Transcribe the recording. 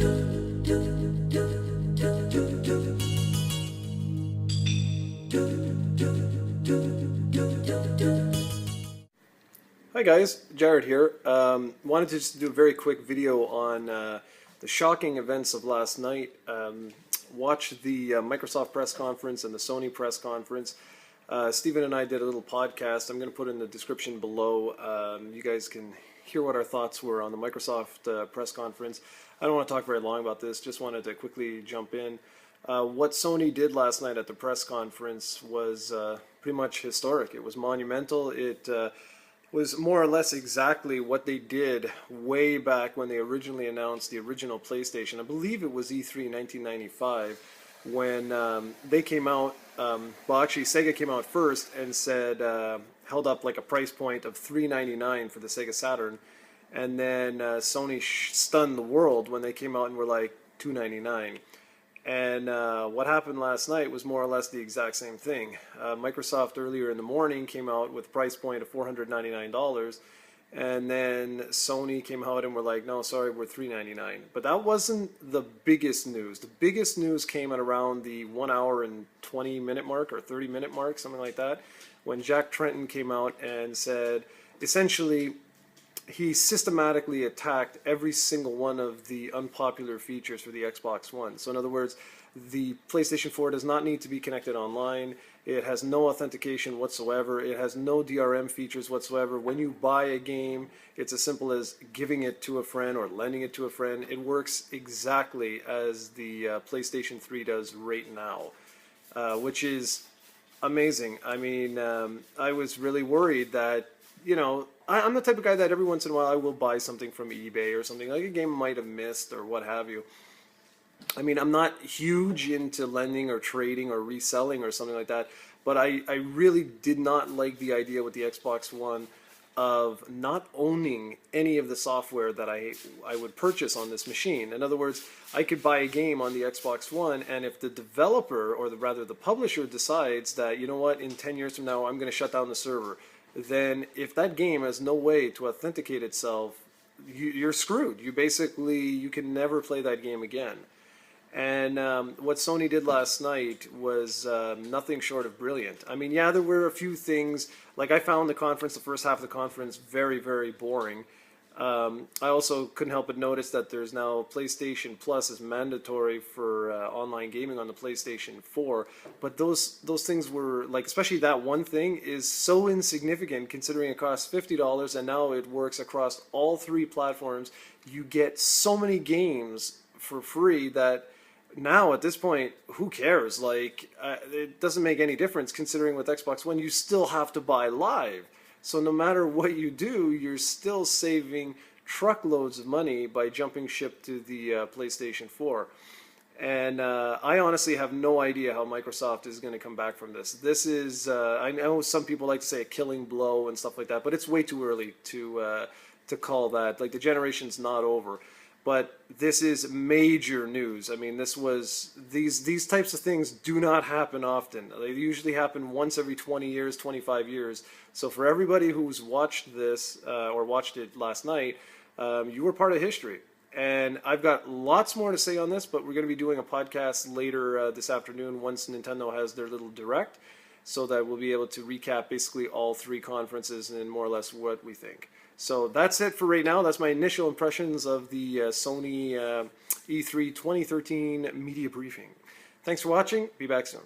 Hi guys, Jarrod here. Wanted to just do a very quick video on the shocking events of last night. Watched the Microsoft press conference and the Sony press conference. Stephen and I did a little podcast. I'm going to put it in the description below. You guys can hear what our thoughts were on the Microsoft press conference. I don't want to talk very long about this, just wanted to quickly jump in. What Sony did last night at the press conference was pretty much historic. It was monumental. It was more or less exactly what they did way back when they originally announced the original PlayStation. I believe it was E3 1995 when they came out, well actually Sega came out first and said, held up like a price point of $399 for the Sega Saturn, and then Sony stunned the world when they came out and were like $299. And what happened last night was more or less the exact same thing. Microsoft earlier in the morning came out with a price point of $499, and then Sony came out and were like, no, sorry, we're $399. But that wasn't the biggest news. The biggest news came at around the 1 hour and 20-minute mark or 30-minute mark, something like that, when Jack Tretton came out and said, essentially, he systematically attacked every single one of the unpopular features for the Xbox One. So in other words, the PlayStation 4 does not need to be connected online. It has no authentication whatsoever. It has no DRM features whatsoever. When you buy a game, it's as simple as giving it to a friend or lending it to a friend. It works exactly as the PlayStation 3 does right now, which is amazing. I mean, I was really worried that, you know, I'm the type of guy that every once in a while I will buy something from eBay or something, like a game I might have missed or what have you. I mean, I'm not huge into lending or trading or reselling or something like that, but I really did not like the idea with the Xbox One of not owning any of the software that I would purchase on this machine. In other words, I could buy a game on the Xbox One, and if the developer, or rather the publisher, decides that, you know what, in 10 years from now I'm going to shut down the server, then if that game has no way to authenticate itself, you're screwed. You can never play that game again. And what Sony did last night was nothing short of brilliant. I mean, yeah, there were a few things, like I found the first half of the conference very, very boring. I also couldn't help but notice that there's now PlayStation Plus is mandatory for online gaming on the PlayStation 4. But those things were, like, especially that one thing is so insignificant considering it costs $50 and now it works across all three platforms. You get so many games for free that now at this point, who cares? Like, it doesn't make any difference considering with Xbox One you still have to buy live. So no matter what you do, you're still saving truckloads of money by jumping ship to the PlayStation 4. And I honestly have no idea how Microsoft is going to come back from this. This is, I know some people like to say a killing blow and stuff like that, but it's way too early to call that. Like, the generation's not over. But this is major news. I mean, these types of things do not happen often. They usually happen once every 20 years, 25 years. So for everybody who's watched this or watched it last night, you were part of history. And I've got lots more to say on this, but we're going to be doing a podcast later this afternoon once Nintendo has their little direct, so that we'll be able to recap basically all three conferences and more or less what we think. So that's it for right now. That's my initial impressions of the Sony E3 2013 Media Briefing. Thanks for watching. Be back soon.